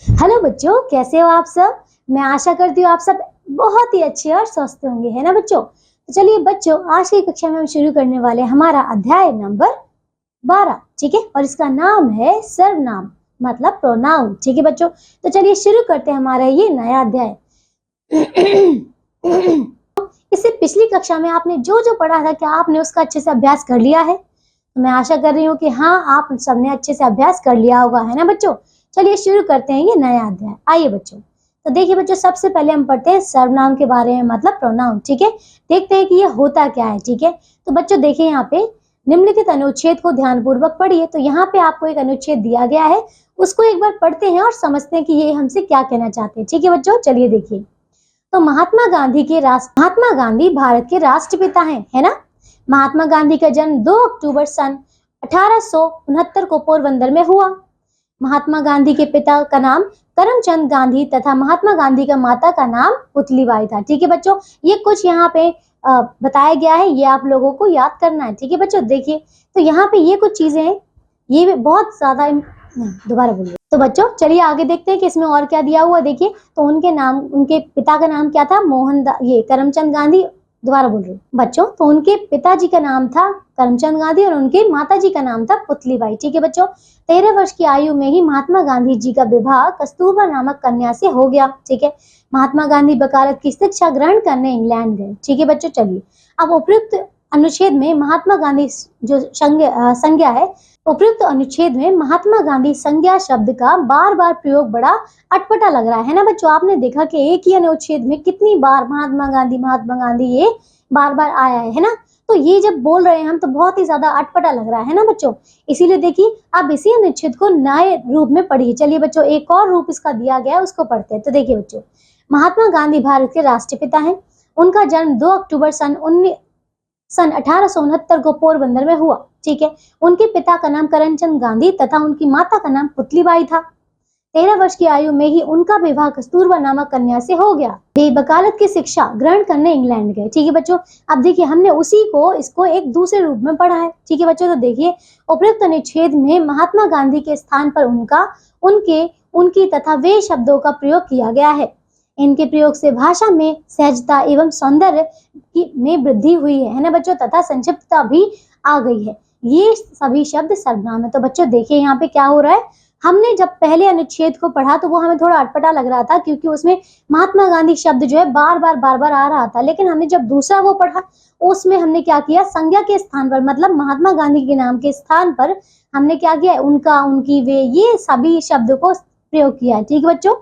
Hello बच्चों, कैसे हो आप सब। मैं आशा करती हूँ आप सब बहुत ही अच्छे और स्वस्थ होंगे, है ना बच्चों। तो चलिए बच्चों, आज की कक्षा में हम शुरू करने वाले हमारा अध्याय नंबर 12, ठीक है। और इसका नाम है सर्वनाम, मतलब प्रोनाउन, ठीक है बच्चों। तो चलिए शुरू करते हैं हमारा ये नया अध्याय। इससे पिछली कक्षा में आपने जो जो पढ़ा था, क्या आपने उसका अच्छे से अभ्यास कर लिया है? तो मैं आशा कर रही हूँ कि हाँ, आप सबने अच्छे से अभ्यास कर लिया होगा, है ना बच्चों। चलिए शुरू करते हैं ये नया अध्याय। आइए बच्चों, तो देखिए बच्चों, सबसे पहले हम पढ़ते हैं सर्वनाम के बारे में, मतलब प्रोनाउन, ठीक है। देखते हैं कि ये होता क्या है, ठीक है। तो बच्चों देखिए, यहाँ पे निम्नलिखित अनुच्छेद को ध्यानपूर्वक पढ़िए। तो यहाँ पे आपको एक अनुच्छेद दिया गया है, उसको एक बार पढ़ते हैं और समझते हैं कि ये हमसे क्या कहना चाहते हैं, ठीक है बच्चों। चलिए देखिए, तो महात्मा गांधी भारत के राष्ट्रपिता हैं, है ना। महात्मा गांधी का जन्म 2 अक्टूबर सन 1869 को पोरबंदर में हुआ। महात्मा गांधी के पिता का नाम करमचंद गांधी तथा महात्मा गांधी का माता का नाम पुतलीबाई था, ठीक है बच्चों। ये कुछ यहाँ पे बताया गया है, ये आप लोगों को याद करना है, ठीक है बच्चों। देखिए, तो यहाँ पे ये कुछ चीजें हैं, ये भी बहुत ज्यादा दोबारा बोलिए। तो बच्चों चलिए आगे देखते हैं कि इसमें और क्या दिया हुआ। देखिए, तो उनके पिता का नाम क्या था? ये करमचंद गांधी। दोबारा बोल रही हूँ बच्चों, तो उनके पिताजी का नाम था करमचंद गांधी और उनके माताजी का नाम था पुतलीबाई, ठीक है बच्चों। 13 वर्ष की आयु में ही महात्मा गांधी जी का विवाह कस्तूरबा नामक कन्या से हो गया, ठीक है। महात्मा गांधी वकालत की शिक्षा ग्रहण करने इंग्लैंड गए, ठीक है बच्चों। चलिए, अब उपयुक्त अनुच्छेद में महात्मा गांधी जो संज्ञा है, उपयुक्त अनुच्छेद में महात्मा गांधी संज्ञा शब्द का बार बार प्रयोग बड़ा अटपटा लग रहा है ना बच्चों। आपने देखा कि एक ही अनुच्छेद में कितनी बार महात्मा गांधी ये बार बार आया है ना। तो ये जब बोल रहे हैं हम, तो बहुत ही ज्यादा अटपटा लग रहा है ना बच्चों। इसीलिए देखिए, आप इसी अनुच्छेद को नए रूप में पढ़िए। चलिए बच्चों, एक और रूप इसका दिया गया है, उसको पढ़ते हैं। तो देखिए बच्चों, महात्मा गांधी भारत के राष्ट्रपिता हैं। उनका जन्म 2 अक्टूबर सन 1869 को पोरबंदर में हुआ, ठीक है। उनके पिता का नाम करमचंद गांधी तथा उनकी माता का नाम पुतलीबाई था। 13 वर्ष की आयु में ही उनका विवाह कस्तूरबा नामक कन्या से हो गया। वे वकालत की शिक्षा ग्रहण करने इंग्लैंड गए, ठीक है बच्चों। अब देखिए, हमने उसी को इसको एक दूसरे रूप में पढ़ा है, ठीक है बच्चों। तो देखिए, उपयुक्त अनुच्छेद में महात्मा गांधी के स्थान पर उनकी तथा वे शब्दों का प्रयोग किया गया है। इनके प्रयोग से भाषा में सहजता एवं सौंदर्य में वृद्धि हुई है ना बच्चों, तथा संक्षिप्तता भी आ गई है। ये सभी शब्द सर्वनाम है। तो बच्चों देखिए, यहाँ पे क्या हो रहा है, हमने जब पहले अनुच्छेद को पढ़ा तो वो हमें थोड़ा अटपटा लग रहा था, क्योंकि उसमें महात्मा गांधी शब्द जो है बार बार आ रहा था। लेकिन हमने जब दूसरा वो पढ़ा, उसमें हमने क्या किया, संज्ञा के स्थान पर, मतलब महात्मा गांधी के नाम के स्थान पर हमने क्या किया, उनका, उनकी, वे, ये सभी शब्द को प्रयोग किया है, ठीक है बच्चों।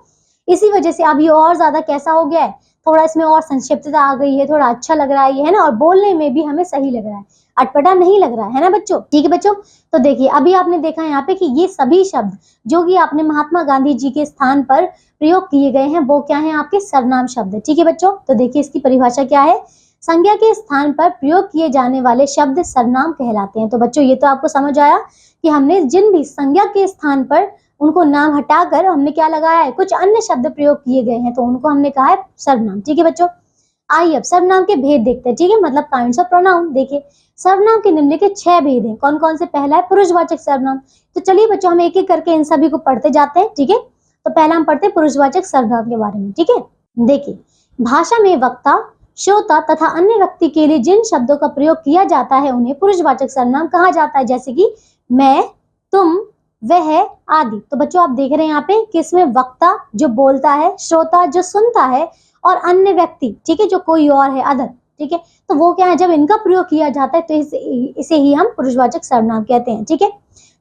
इसी वजह से अब ये और ज्यादा कैसा हो गया है, थोड़ा इसमें और संक्षिप्तता आ गई है, थोड़ा अच्छा लग रहा है ये, है ना। और बोलने में भी हमें सही लग रहा है, अटपटा नहीं लग रहा है ना बच्चों, ठीक है बच्चों। तो देखिए, अभी आपने देखा यहाँ पे कि ये सभी शब्द जो कि आपने महात्मा गांधी जी के स्थान पर प्रयोग किए गए हैं, वो क्या है, आपके सर्वनाम शब्द, ठीक है बच्चों। तो देखिए, इसकी परिभाषा क्या है, संज्ञा के स्थान पर प्रयोग किए जाने वाले शब्द सर्वनाम कहलाते हैं। तो बच्चों, ये तो आपको समझ आया कि हमने जिन भी संज्ञा के स्थान पर उनको नाम हटाकर हमने क्या लगाया है, कुछ अन्य शब्द प्रयोग किए गए हैं, तो उनको हमने कहा है सर्वनाम, ठीक है बच्चों। आइए अब सर्वनाम के भेद देखते हैं, ठीक है, मतलब काइंड्स ऑफ प्रोनाउन। देखिए, सर्वनाम के निम्नलिखित 6 भेद हैं। कौन कौन से? पहला है पुरुषवाचक सर्वनाम। तो चलिए बच्चों, हम एक एक करके इन सभी को पढ़ते जाते हैं, ठीक है। तो पहला हम पढ़ते हैं पुरुषवाचक सर्वनाम के बारे में, ठीक है। देखिए, भाषा में वक्ता, श्रोता तथा अन्य व्यक्ति के लिए जिन शब्दों का प्रयोग किया जाता है उन्हें पुरुषवाचक सर्वनाम कहा जाता है, जैसे कि मैं, तुम, वह, आदि। तो बच्चों आप देख रहे हैं यहाँ पे कि इसमें वक्ता जो बोलता है, श्रोता जो सुनता है, और अन्य व्यक्ति, ठीक है, जो कोई और है, अदर, ठीक है। तो वो क्या है, जब इनका प्रयोग किया जाता है तो इसे ही हम पुरुषवाचक सर्वनाम कहते हैं, ठीक है।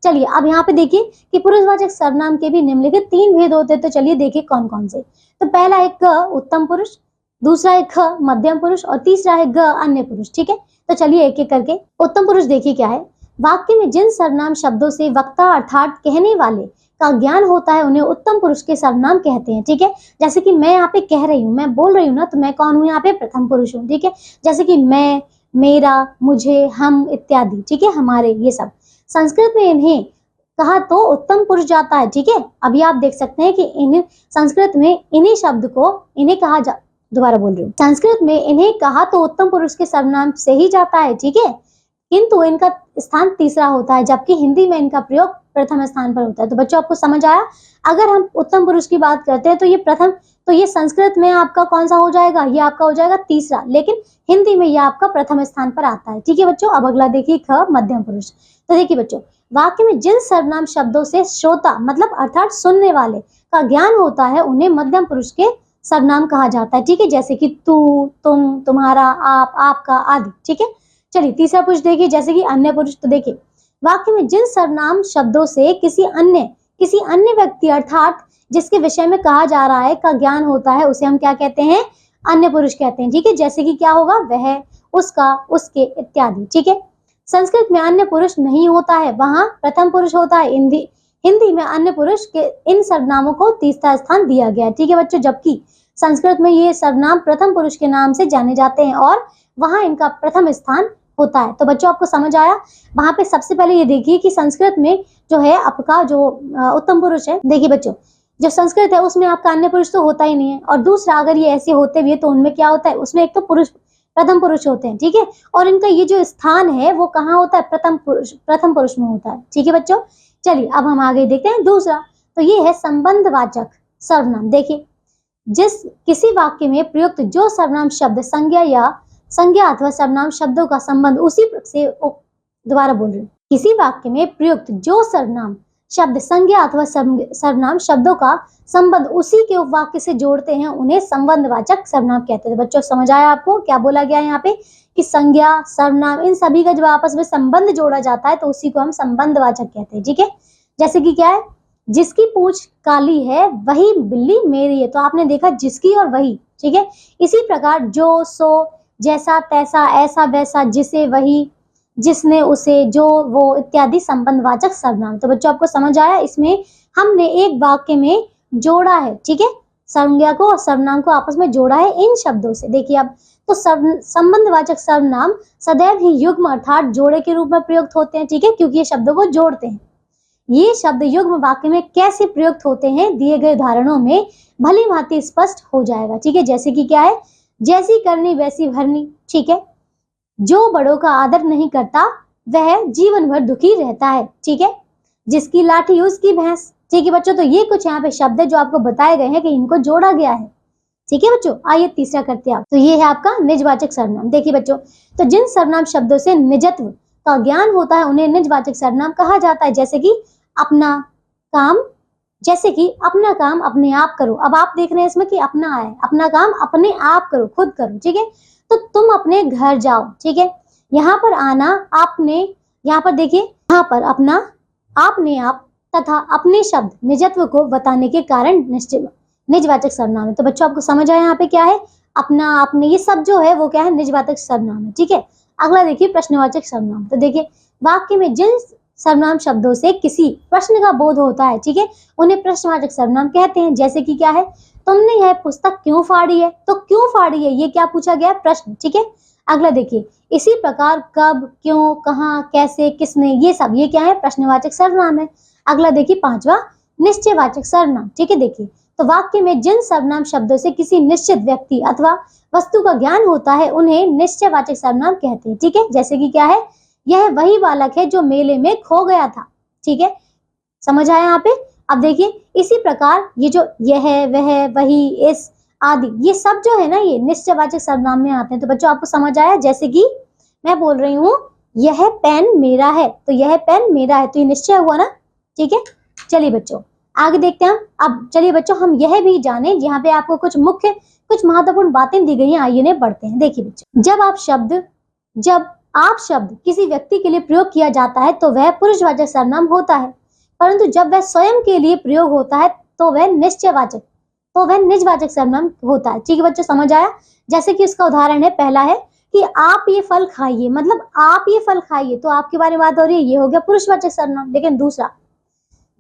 चलिए अब यहाँ पे देखिए कि पुरुषवाचक सर्वनाम के भी निम्नलिखित 3 भेद होते हैं। तो चलिए देखिए कौन कौन से। तो पहला है क उत्तम पुरुष, दूसरा है ख मध्यम पुरुष, और तीसरा है ग अन्य पुरुष, ठीक है। तो चलिए एक एक करके। उत्तम पुरुष देखिए क्या है, वाक्य में जिन सर्वनाम शब्दों से वक्ता अर्थात कहने वाले का ज्ञान होता है उन्हें उत्तम पुरुष के सर्वनाम कहते हैं, ठीक है। जैसे कि मैं यहाँ पे कह रही हूँ, मैं बोल रही हूँ ना, तो मैं कौन हूँ, यहाँ पे प्रथम पुरुष हूँ, ठीक है। जैसे कि मैं, मेरा, मुझे, हम इत्यादि, ठीक है, हमारे, ये सब। संस्कृत में इन्हें कहा तो उत्तम पुरुष जाता है, ठीक है। अभी आप देख सकते हैं कि इन संस्कृत में इन्हीं शब्द को इन्हें कहा जा दोबारा बोल रही हूँ, संस्कृत में इन्हें कहा तो उत्तम पुरुष के सर्वनाम से ही जाता है, ठीक है। किंतु इनका स्थान तीसरा होता है, जबकि हिंदी में इनका प्रयोग प्रथम स्थान पर होता है। तो बच्चों आपको समझ आया। अगर हम उत्तम पुरुष की बात करते हैं तो ये प्रथम, तो ये संस्कृत में आपका कौन सा हो जाएगा, ये आपका हो जाएगा तीसरा, लेकिन हिंदी में ये आपका प्रथम स्थान पर आता है। ठीक है बच्चों। अब अगला देखिए ख मध्यम पुरुष। तो देखिए बच्चों, वाक्य में जिन सर्वनाम शब्दों से श्रोता मतलब अर्थात सुनने वाले का ज्ञान होता है उन्हें मध्यम पुरुष के सर्वनाम कहा जाता है। ठीक है, जैसे कि तू, तुम, तुम्हारा, आप, आपका आदि। ठीक है, चलिए तीसरा पुरुष देखिए, जैसे कि अन्य पुरुष। तो देखिए, वाक्य में जिन सर्वनाम शब्दों से किसी अन्य व्यक्ति अर्थात जिसके विषय में कहा जा रहा है का ज्ञान होता है उसे हम क्या कहते हैं, अन्य पुरुष कहते हैं। ठीक है, जैसे कि क्या होगा, वह, उसका, उसके इत्यादि। ठीक है, संस्कृत में अन्य पुरुष नहीं होता है, वहां प्रथम पुरुष होता है। हिंदी में अन्य पुरुष के इन सर्वनामों को तीसरा स्थान दिया गया है। ठीक है बच्चों, जबकि संस्कृत में ये सर्वनाम प्रथम पुरुष के नाम से जाने जाते हैं और वहां इनका प्रथम स्थान होता है। तो बच्चों आपको समझ आया। वहां पे सबसे पहले ये देखिए कि संस्कृत में जो है आपका जो उत्तम पुरुष है, देखिए बच्चों, जो संस्कृत है उसमें आपका अन्य पुरुष तो होता ही नहीं है, और दूसरा अगर ये ऐसे होते हुए तो उनमें क्या होता है, उसमें एक तो पुरुष प्रथम पुरुष होते हैं। ठीक है, और इनका ये जो स्थान है वो कहाँ होता है, प्रथम पुरुष में होता है। ठीक है बच्चों, चलिए अब हम आगे देखते हैं दूसरा। तो ये है संबंधवाचक सर्वनाम। देखिए, जिस किसी वाक्य में प्रयुक्त जो सर्वनाम शब्द संज्ञा अथवा सर्वनाम शब्दों का संबंध उसी से, दोबारा बोल रही हूँ, किसी वाक्य में प्रयुक्त जो सर्वनाम शब्द संज्ञा अथवा सर्वनाम शब्दों का संबंध उसी के उपवाक्य से जोड़ते हैं उन्हें संबंधवाचक सर्वनाम कहते हैं। तो बच्चों समझ आया आपको क्या बोला गया है यहाँ पे, कि संज्ञा, सर्वनाम, इन सभी का जब आपस में संबंध जोड़ा जाता है तो उसी को हम संबंधवाचक कहते हैं। ठीक है, जैसे कि क्या है, जिसकी पूंछ काली है वही बिल्ली मेरी है। तो आपने देखा जिसकी और वही। ठीक है, इसी प्रकार जो, सो, जैसा, तैसा, ऐसा, वैसा, जिसे, वही, जिसने, उसे, जो, वो इत्यादि संबंधवाचक सर्वनाम। तो बच्चों आपको समझ आया, इसमें हमने एक वाक्य में जोड़ा है। ठीक है, संज्ञा को और सर्वनाम को आपस में जोड़ा है इन शब्दों से। देखिए अब, तो संबंधवाचक सर्वनाम सदैव ही युग्म अर्थात जोड़े के रूप में प्रयुक्त होते हैं। ठीक है, क्योंकि ये शब्दों को जोड़ते हैं। ये शब्द युग्म वाक्य में कैसे प्रयुक्त होते हैं दिए गए उदाहरणों में भली भांति स्पष्ट हो जाएगा। ठीक है, जैसे कि क्या है, जैसी करनी वैसी भरनी। ठीक है, जो बड़ों का आदर नहीं करता वह जीवन भर दुखी रहता है। ठीक है, जिसकी लाठी उसकी भैंस। ठीक है बच्चों, तो ये कुछ यहाँ पे शब्द है जो आपको बताए गए हैं कि इनको जोड़ा गया है। ठीक है बच्चों, आइए तीसरा करते हैं आप। तो ये है आपका निजवाचक सर्वनाम। देखिए बच्चों, तो जिन सर्वनाम शब्दों से निजत्व का ज्ञान होता है उन्हें निजवाचक सर्वनाम कहा जाता है। जैसे कि अपना काम, जैसे कि अपना काम अपने आप करो। अब आप देख रहे हैं इसमें कि अपना है, अपना काम अपने आप करो, खुद करो। ठीक है, तो तुम अपने घर जाओ। ठीक है, यहाँ पर आना, आपने, यहाँ पर देखिए, यहाँ पर अपना, आपने, आप तथा अपने शब्द निजत्व को बताने के कारण निजवाचक सर्वनाम है। तो बच्चों आपको समझ आया यहाँ पे क्या है, अपना, आपने, ये सब जो है वो क्या है, निजवाचक सर्वनाम है। ठीक है, अगला देखिए प्रश्नवाचक सर्वनाम। तो देखिए, वाक्य में जिन सर्वनाम शब्दों से किसी प्रश्न का बोध होता है, ठीक है, उन्हें प्रश्नवाचक सर्वनाम कहते हैं। जैसे कि क्या है, तुमने यह पुस्तक क्यों फाड़ी है। तो क्यों फाड़ी है, ये क्या पूछा गया, प्रश्न। ठीक है, अगला देखिए, इसी प्रकार कब, क्यों, कहाँ, कैसे, किसने, ये सब ये क्या है, प्रश्नवाचक सर्वनाम है। अगला देखिए पांचवा, निश्चयवाचक सर्वनाम। ठीक है, देखिए, तो वाक्य में जिन सर्वनाम शब्दों से किसी निश्चित व्यक्ति अथवा वस्तु का ज्ञान होता है उन्हें निश्चयवाचक सर्वनाम कहते हैं। ठीक है, जैसे कि क्या है, यह वही बालक है जो मेले में खो गया था। ठीक है, समझ आया यहाँ पे। अब देखिए, इसी प्रकार ये जो यह, वह, वही, इस आदि, ये सब जो है ना, ये निश्चयवाचक सर्वनाम में आते हैं। तो बच्चों आपको समझ आया, जैसे कि मैं बोल रही हूँ यह पेन मेरा है, तो यह पेन मेरा है, तो ये निश्चय हुआ ना। ठीक है, चलिए बच्चों आगे देखते हैं हम। अब चलिए बच्चों हम यह भी जाने, यहाँ पे आपको कुछ महत्वपूर्ण बातें दी गई हैं, आइए इन्हें पढ़ते हैं। देखिए बच्चों, जब आप शब्द किसी व्यक्ति के लिए प्रयोग किया जाता है तो वह पुरुषवाचक सर्वनाम होता है, परंतु जब वह स्वयं के लिए प्रयोग होता है तो वह निजवाचक सर्वनाम होता है। ठीक है बच्चों, समझ आया। जैसे कि इसका उदाहरण है, पहला है कि आप ये फल खाइए, मतलब आप ये फल खाइए, तो आपके बारे में बात हो रही है, ये हो गया पुरुषवाचक सर्वनाम। लेकिन दूसरा,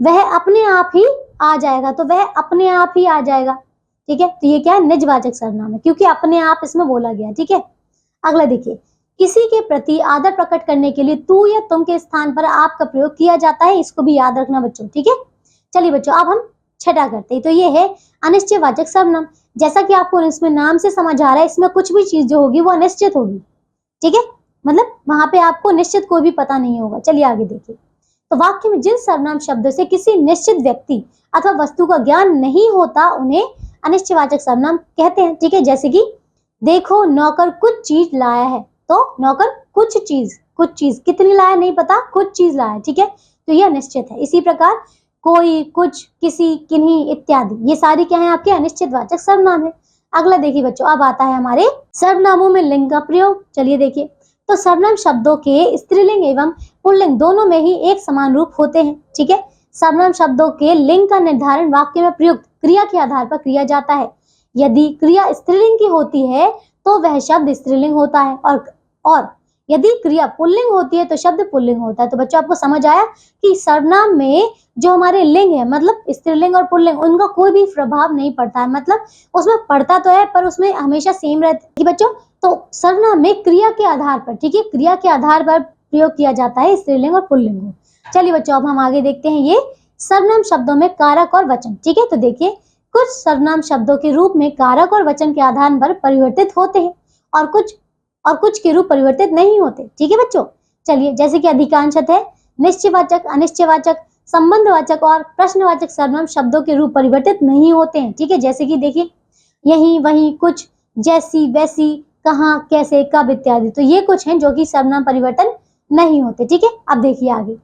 वह अपने आप ही आ जाएगा, तो वह अपने आप ही आ जाएगा। ठीक है, तो ये क्या है, निजवाचक सर्वनाम है, क्योंकि अपने आप इसमें बोला गया। ठीक है, अगला देखिए, किसी के प्रति आदर प्रकट करने के लिए तू या तुम के स्थान पर आप का प्रयोग किया जाता है, इसको भी याद रखना बच्चों। ठीक है, चलिए बच्चों अब हम छठा करते हैं। तो ये है अनिश्चयवाचक सर्वनाम। जैसा कि आपको इसमें नाम से समझ आ रहा है, इसमें कुछ भी चीज जो होगी वो अनिश्चित होगी। ठीक है, मतलब वहां पे आपको निश्चित कोई भी पता नहीं होगा। चलिए आगे देखिए। तो वाक्य में जिन सर्वनाम शब्दों से किसी निश्चित व्यक्ति अथवा वस्तु का ज्ञान नहीं होता उन्हें अनिश्चयवाचक सर्वनाम कहते हैं। ठीक है, जैसे कि देखो नौकर कुछ चीज लाया है, तो नौकर कुछ चीज कितनी लाया नहीं पता, कुछ चीज लाया। ठीक है, तो यह निश्चित है। इसी प्रकार कोई, कुछ, किसी, किन्हीं इत्यादि, ये सारी क्या है आपके अनिश्चितवाचक सर्वनाम है। अगला देखिए बच्चों, अब आता है हमारे सर्वनामों में लिंग का प्रयोग। चलिए देखिए, तो सर्वनाम शब्दों के स्त्रीलिंग एवं पुल्लिंग दोनों में ही एक समान रूप होते हैं। ठीक है, सर्वनाम शब्दों के लिंग का निर्धारण वाक्य में प्रयुक्त क्रिया के आधार पर किया जाता है। यदि क्रिया स्त्रीलिंग की होती है तो वह शब्द स्त्रीलिंग होता है, और यदि क्रिया पुल्लिंग होती है तो शब्द पुल्लिंग होता है। तो बच्चों आपको समझ आया कि सर्वनाम में जो हमारे लिंग है, मतलब स्त्रीलिंग और पुल्लिंग, उनका कोई भी प्रभाव नहीं पड़ता है। मतलब उसमें पड़ता तो है पर उसमें हमेशा सेम रहता है बच्चों। तो सर्वनाम में क्रिया के आधार पर, ठीक है, क्रिया के आधार पर प्रयोग किया जाता है स्त्रीलिंग और पुल्लिंग को। चलिए बच्चों, अब हम आगे देखते हैं ये सर्वनाम शब्दों में कारक और वचन। ठीक है, तो देखिए कुछ सर्वनाम शब्दों के रूप में कारक और वचन के आधार पर परिवर्तित होते हैं और कुछ के रूप परिवर्तित नहीं होते। ठीक है बच्चों, चलिए जैसे कि अधिकांशतः निश्चयवाचक, अनिश्चयवाचक, संबंधवाचक और प्रश्नवाचक सर्वनाम शब्दों के रूप परिवर्तित नहीं होते हैं। ठीक है, जैसे कि देखिए यही, वही, कुछ, जैसी, वैसी, कहाँ, कैसे, कब इत्यादि। तो ये कुछ हैं जो कि सर्वनाम परिवर्तन नहीं होते। ठीक है, अब देखिए आगे।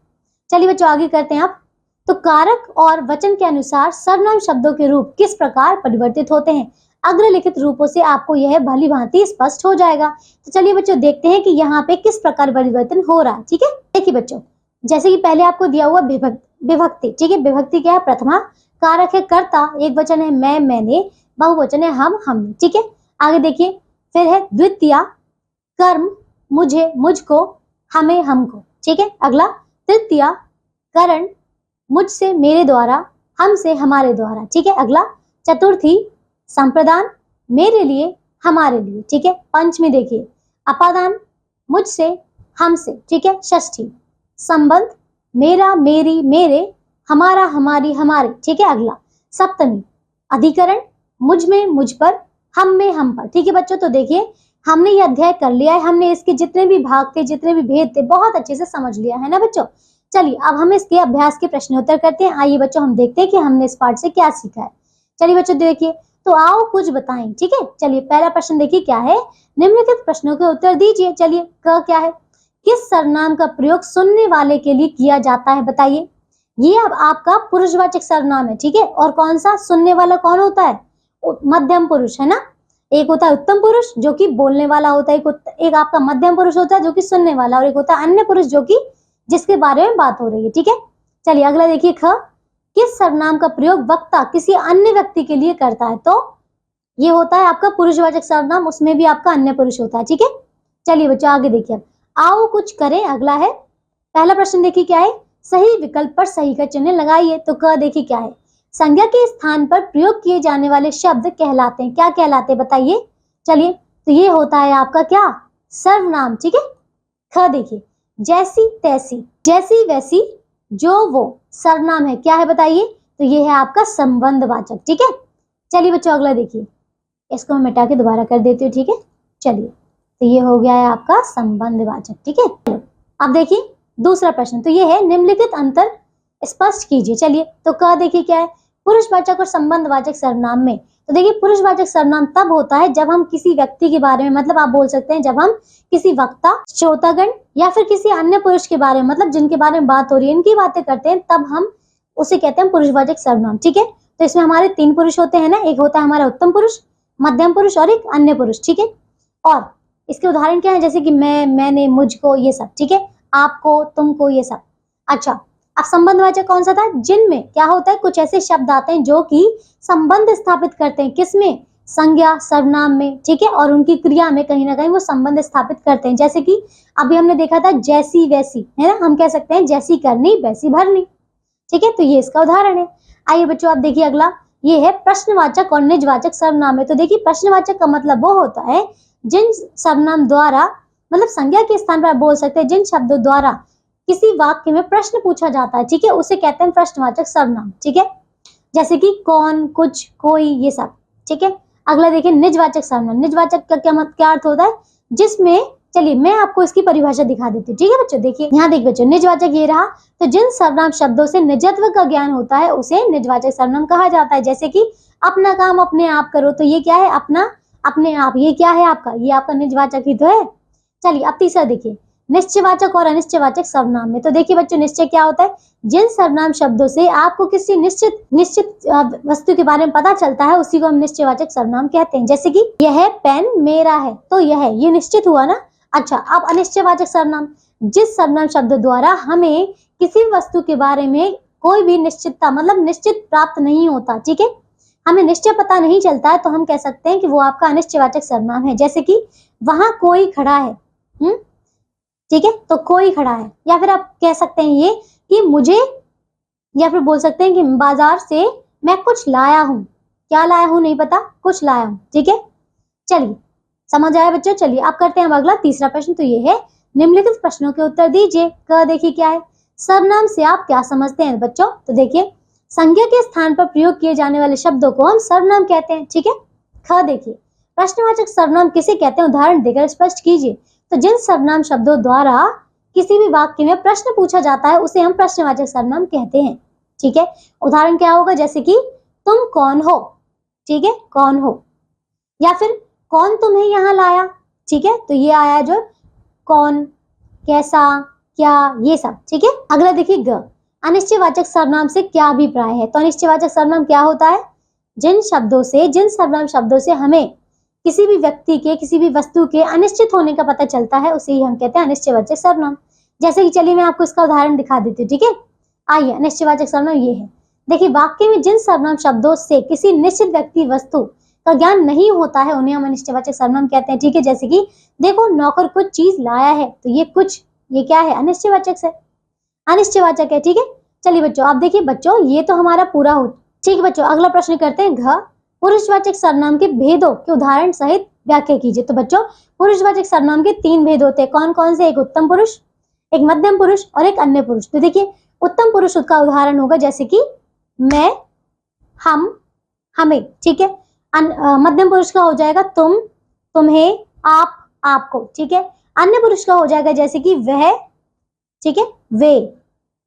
चलिए बच्चों आगे करते हैं आप। तो कारक और वचन के अनुसार सर्वनाम शब्दों के रूप किस प्रकार परिवर्तित होते हैं, अग्रलिखित रूपों से आपको यह भली भांति स्पष्ट हो जाएगा। तो चलिए बच्चों देखते हैं कि यहाँ पे किस प्रकार परिवर्तन हो रहा है। ठीक है, देखिए बच्चों, जैसे कि पहले आपको दिया हुआ विभक्ति। ठीक है, विभक्ति क्या है, प्रथमा, कारक है कर्ता, एक वचन है मैं, मैंने, बहुवचन है हम, हमने। ठीक है, आगे देखिए, फिर है द्वितीया, कर्म, मुझे, मुझको, हमें, हमको। ठीक है, अगला तृतीया, करण, मुझसे, मेरे द्वारा, हमसे, हमारे द्वारा। ठीक है, अगला चतुर्थी, संप्रदान, मेरे लिए, हमारे लिए। ठीक है, पंचमी देखिए अपादान, मुझसे, हमसे। ठीक है, षष्ठी संबंध, मेरा, मेरी, मेरे, हमारा, हमारी, हमारे। ठीक है, अगला सप्तमी अधिकरण, मुझ में, मुझ पर, हम में, हम पर। ठीक है बच्चों, तो देखिए हमने ये अध्याय कर लिया है, हमने इसके जितने भी भाग थे, जितने भी भेद थे, बहुत अच्छे से समझ लिया है ना बच्चों। चलिए अब हम इसके अभ्यास के प्रश्नोत्तर करते हैं। आइए बच्चों हम देखते हैं कि हमने इस पाठ से क्या सीखा है। चलिए बच्चों देखिए, तो आओ कुछ बताएं। ठीक है, चलिए पहला प्रश्न देखिए क्या है, निम्नलिखित प्रश्नों के उत्तर दीजिए। चलिए क क्या है, किस सर्वनाम का प्रयोग सुनने वाले के लिए किया जाता है, बताइए। ये अब आपका पुरुषवाचक सर्वनाम है। ठीक है, और कौन सा, सुनने वाला कौन होता है, मध्यम पुरुष है ना। एक होता है उत्तम पुरुष जो कि बोलने वाला होता है, एक आपका मध्यम पुरुष होता है जो कि सुनने वाला, और एक होता है अन्य पुरुष जो कि जिसके बारे में बात हो रही है। ठीक है, चलिए अगला देखिए ख, किस सर्वनाम का प्रयोग वक्ता किसी अन्य व्यक्ति के लिए करता है, तो ये होता है आपका पुरुषवाचक सर्वनाम, उसमें भी आपका अन्य पुरुष होता है। ठीक है, चलिए बच्चों आगे देखिए, आओ कुछ करें अगला है। पहला प्रश्न देखिए क्या है, सही विकल्प पर सही का चिन्ह लगाइए। तो क देखिए क्या है, संज्ञा के स्थान पर प्रयोग किए जाने वाले शब्द कहलाते हैं, क्या कहलाते हैं बताइए। चलिए तो ये होता है आपका क्या, सर्वनाम। ठीक है, ख देखिए जैसी, तैसी, जैसी, वैसी, जो, वो, सर्वनाम है, क्या है बताइए, तो ये है आपका संबंधवाचक। ठीक है, चलिए बच्चों अगला देखिए, इसको मैं मिटा के दोबारा कर देती हूँ। ठीक है, चलिए तो ये हो गया है आपका संबंधवाचक। ठीक है, अब देखिए दूसरा प्रश्न, तो ये है निम्नलिखित अंतर स्पष्ट कीजिए। चलिए तो क देखिए क्या है, पुरुषवाचक और संबंधवाचक सर्वनाम में, तो देखिए पुरुषवाचक सर्वनाम तब होता है जब हम किसी व्यक्ति के बारे में, मतलब आप बोल सकते हैं जब हम किसी वक्ता, श्रोतागण या फिर किसी अन्य पुरुष के बारे में, मतलब जिनके बारे में बात हो रही है, इनकी बातें करते हैं, तब हम उसे कहते हैं पुरुषवाचक सर्वनाम। ठीक है, तो इसमें हमारे 3 पुरुष होते हैं ना, एक होता है हमारा उत्तम पुरुष, मध्यम पुरुष और एक अन्य पुरुष। ठीक है, और इसके उदाहरण क्या है, जैसे कि मैं, मैंने, मुझको, ये सब। ठीक है, आपको, तुमको, ये सब। अच्छा, अब संबंधवाचक कौन सा था, जिनमें क्या होता है, कुछ ऐसे शब्द आते हैं जो कि संबंध स्थापित करते हैं, किसमें, संज्ञा, सर्वनाम में। ठीक है, और उनकी क्रिया में कहीं ना कहीं वो संबंध स्थापित करते हैं। जैसे कि अभी हमने देखा था जैसी, वैसी, है ना, हम कह सकते हैं जैसी करनी, वैसी भरनी। ठीक है, तो ये इसका उदाहरण है। आइए बच्चों आप देखिए अगला, ये है प्रश्नवाचक और निजवाचक सर्वनाम है। तो देखिए प्रश्नवाचक का मतलब वो होता है जिन सर्वनाम द्वारा, मतलब संज्ञा के स्थान पर आप बोल सकते हैं जिन शब्दों द्वारा किसी वाक्य में प्रश्न पूछा जाता है। ठीक है, उसे कहते हैं प्रश्नवाचक सर्वनाम। ठीक है, जैसे कि कौन, कुछ, कोई, ये सब। ठीक है, अगला देखिए निजवाचक सर्वनाम। निजवाचक का क्या अर्थ होता है, जिसमें चलिए मैं आपको इसकी परिभाषा दिखा देती हूँ, ठीक है बच्चों। देखिए यहाँ देख बच्चों, निजवाचक ये रहा। तो जिन सर्वनाम शब्दों से निजत्व का ज्ञान होता है उसे निजवाचक सर्वनाम कहा जाता है। जैसे कि अपना काम अपने आप करो, तो ये क्या है, अपना अपने आप, ये क्या है आपका, ये आपका निजवाचक ही तो है। चलिए अब तीसरा देखिए, निश्चयवाचक और अनिश्चयवाचक सर्वनाम में। तो देखिए बच्चों, निश्चय क्या होता है, जिन सर्वनाम शब्दों से आपको किसी निश्चित वस्तु के बारे में पता चलता है उसी को हम निश्चयवाचक सर्वनाम कहते हैं। जैसे कि यह पेन मेरा है, तो ये निश्चित हुआ ना। अच्छा, अब अनिश्चयवाचक सर्वनाम, जिस सर्वनाम शब्द द्वारा हमें किसी वस्तु के बारे में कोई भी निश्चितता मतलब निश्चित प्राप्त नहीं होता, ठीक है, हमें निश्चय पता नहीं चलता है, तो हम कह सकते हैं कि वो आपका अनिश्चयवाचक सर्वनाम है। जैसे कि वहां कोई खड़ा है, ठीक है, तो कोई खड़ा है। या फिर आप कह सकते हैं ये कि मुझे, या फिर बोल सकते हैं कि बाजार से मैं कुछ लाया हूं। क्या लाया हूं नहीं पता, कुछ लाया हूं, ठीक है। चलिए समझ आया बच्चों। चलिए आप करते हैं अब अगला तीसरा प्रश्न। तो ये है, निम्नलिखित प्रश्नों के उत्तर दीजिए। क देखिए क्या है, सर्वनाम से आप क्या समझते हैं बच्चों। तो देखिए, संज्ञा के स्थान पर प्रयोग किए जाने वाले शब्दों को हम सर्वनाम कहते हैं, ठीक है। ख देखिए, प्रश्नवाचक सर्वनाम किसे कहते हैं, उदाहरण देकर स्पष्ट कीजिए। तो जिन सर्वनाम शब्दों द्वारा किसी भी वाक्य में प्रश्न पूछा जाता है उसे हम प्रश्नवाचक सर्वनाम कहते हैं, ठीक है। उदाहरण क्या होगा, जैसे कि तुम कौन हो, ठीक है, कौन हो। या फिर कौन तुम्हें यहाँ लाया, ठीक है, तो ये आया जो कौन, कैसा, क्या, ये सब, ठीक है। अगला देखिए ग, अनिश्चयवाचक सर्वनाम से क्या अभिप्राय है। तो अनिश्चयवाचक सर्वनाम क्या होता है, जिन सर्वनाम शब्दों से हमें किसी भी व्यक्ति के, किसी भी वस्तु के अनिश्चित होने का पता चलता है उसे ही हम कहते हैं अनिश्चयवाचक सर्वनाम। जैसे कि चलिए मैं आपको इसका उदाहरण दिखा देती हूँ, ठीक है। आइए, अनिश्चयवाचक सर्वनाम ये है। देखिए, वाक्य में जिन सर्वनाम शब्दों से किसी निश्चित व्यक्ति वस्तु का ज्ञान नहीं होता है उन्हें हम अनिश्चयवाचक सर्वनाम कहते हैं, ठीक है। जैसे कि देखो नौकर कुछ चीज लाया है, तो ये कुछ, ये क्या है, अनिश्चयवाचक है, ठीक है। चलिए बच्चों, आप देखिए बच्चों, ये तो हमारा पूरा हो, ठीक है बच्चों। अगला प्रश्न करते हैं घ, पुरुषवाचक सर्वनाम के भेदों के उदाहरण सहित व्याख्या कीजिए। तो बच्चों, पुरुषवाचक सर्वनाम के 3 भेद होते हैं। कौन कौन से, एक उत्तम पुरुष, एक मध्यम पुरुष और एक अन्य पुरुष। तो देखिए, उत्तम पुरुष का उदाहरण होगा जैसे कि मैं, हम, हमें, ठीक है। मध्यम पुरुष का हो जाएगा तुम, तुम्हें, आप, आपको, ठीक है। अन्य पुरुष का हो जाएगा जैसे कि वह, ठीक है, वे।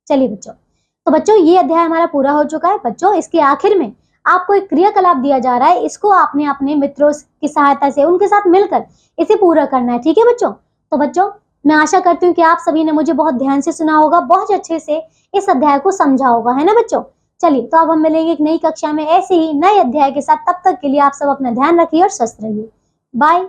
चलिए बच्चों, तो बच्चों ये अध्याय हमारा पूरा हो चुका है। बच्चों इसके आखिर में आपको एक क्रियाकलाप दिया जा रहा है, इसको आपने अपने मित्रों की सहायता से उनके साथ मिलकर इसे पूरा करना है, ठीक है बच्चों। तो बच्चों मैं आशा करती हूँ कि आप सभी ने मुझे बहुत ध्यान से सुना होगा, बहुत अच्छे से इस अध्याय को समझा होगा, है ना बच्चों। चलिए, तो अब हम मिलेंगे एक नई कक्षा में ऐसे ही नए अध्याय के साथ। तब तक के लिए आप सब अपना ध्यान रखिए और स्वस्थ रहिए। बाय।